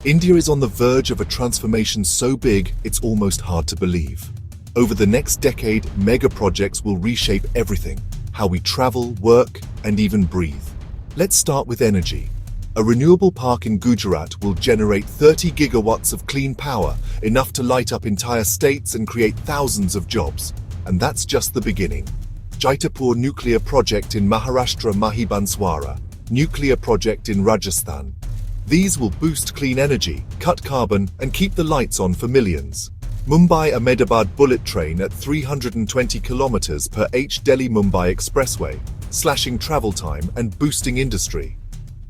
India is on the verge of a transformation so big, it's almost hard to believe. Over the next decade, mega projects will reshape everything, how we travel, work, and even breathe. Let's start with energy. A renewable park in Gujarat will generate 30 gigawatts of clean power, enough to light up entire states and create thousands of jobs. And that's just the beginning. Jaitapur Nuclear Project in Maharashtra, Mahi Banswara Nuclear Project in Rajasthan. These will boost clean energy, cut carbon, and keep the lights on for millions. Mumbai-Ahmedabad bullet train at 320 km per h Delhi-Mumbai Expressway, slashing travel time and boosting industry.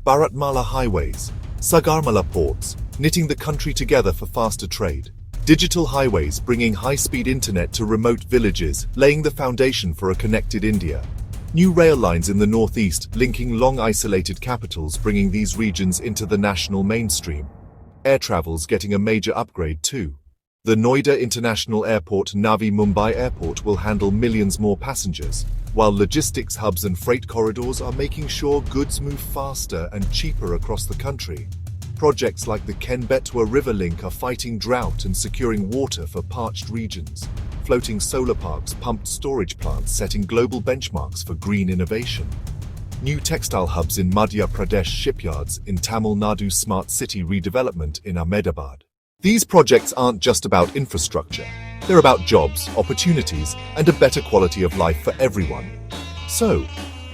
Bharatmala highways, Sagarmala ports, knitting the country together for faster trade. Digital highways bringing high-speed internet to remote villages, laying the foundation for a connected India. New rail lines in the northeast, linking long isolated capitals, bringing these regions into the national mainstream. Air travel's getting a major upgrade too. The Noida International Airport, Navi Mumbai Airport will handle millions more passengers, while logistics hubs and freight corridors are making sure goods move faster and cheaper across the country. Projects like the Ken-Betwa River Link are fighting drought and securing water for parched regions. Floating solar parks, pumped storage plants setting global benchmarks for green innovation. New textile hubs in Madhya Pradesh shipyards, in Tamil Nadu smart city redevelopment in Ahmedabad. These projects aren't just about infrastructure. They're about jobs, opportunities, and a better quality of life for everyone. So,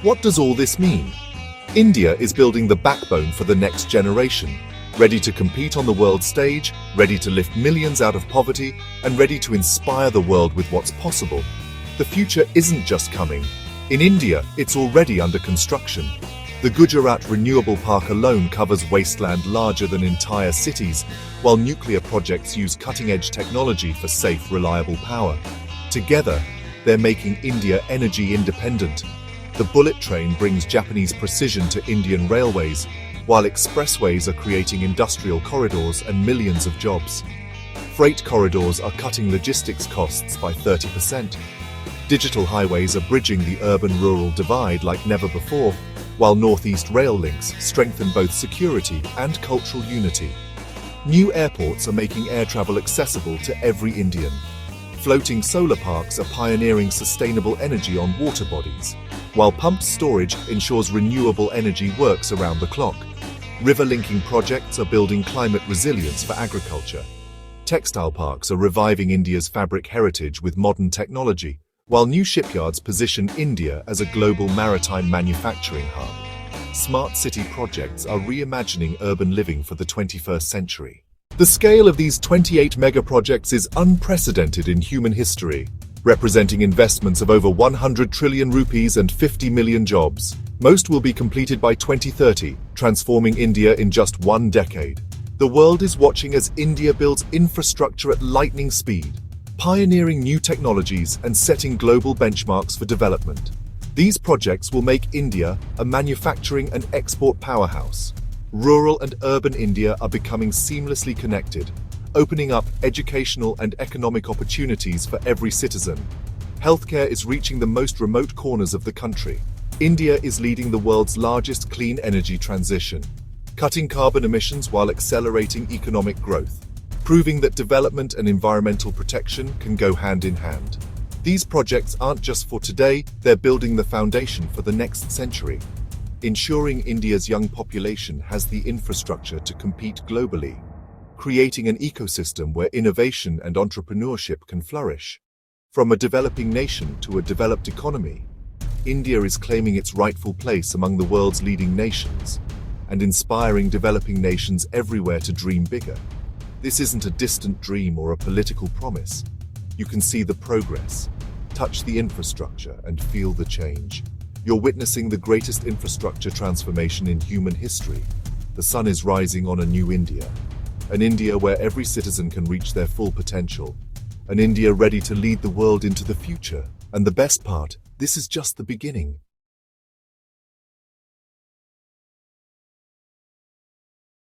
what does all this mean? India is building the backbone for the next generation, ready to compete on the world stage, ready to lift millions out of poverty, and ready to inspire the world with what's possible. The future isn't just coming. In India, it's already under construction. The Gujarat Renewable Park alone covers wasteland larger than entire cities, while nuclear projects use cutting-edge technology for safe, reliable power. Together, they're making India energy independent. The bullet train brings Japanese precision to Indian railways, while expressways are creating industrial corridors and millions of jobs. Freight corridors are cutting logistics costs by 30%. Digital highways are bridging the urban-rural divide like never before, while northeast rail links strengthen both security and cultural unity. New airports are making air travel accessible to every Indian. Floating solar parks are pioneering sustainable energy on water bodies, while pumped storage ensures renewable energy works around the clock. River-linking projects are building climate resilience for agriculture. Textile parks are reviving India's fabric heritage with modern technology, while new shipyards position India as a global maritime manufacturing hub. Smart city projects are reimagining urban living for the 21st century. The scale of these 28 mega projects is unprecedented in human history, representing investments of over 100 trillion rupees and 50 million jobs. Most will be completed by 2030, transforming India in just one decade. The world is watching as India builds infrastructure at lightning speed, pioneering new technologies and setting global benchmarks for development. These projects will make India a manufacturing and export powerhouse. Rural and urban India are becoming seamlessly connected, opening up educational and economic opportunities for every citizen. Healthcare is reaching the most remote corners of the country. India is leading the world's largest clean energy transition, cutting carbon emissions while accelerating economic growth, proving that development and environmental protection can go hand in hand. These projects aren't just for today, they're building the foundation for the next century, ensuring India's young population has the infrastructure to compete globally, creating an ecosystem where innovation and entrepreneurship can flourish. From a developing nation to a developed economy, India is claiming its rightful place among the world's leading nations and inspiring developing nations everywhere to dream bigger. This isn't a distant dream or a political promise. You can see the progress, touch the infrastructure, and feel the change. You're witnessing the greatest infrastructure transformation in human history. The sun is rising on a new India, an India where every citizen can reach their full potential, an India ready to lead the world into the future. And the best part, this is just the beginning.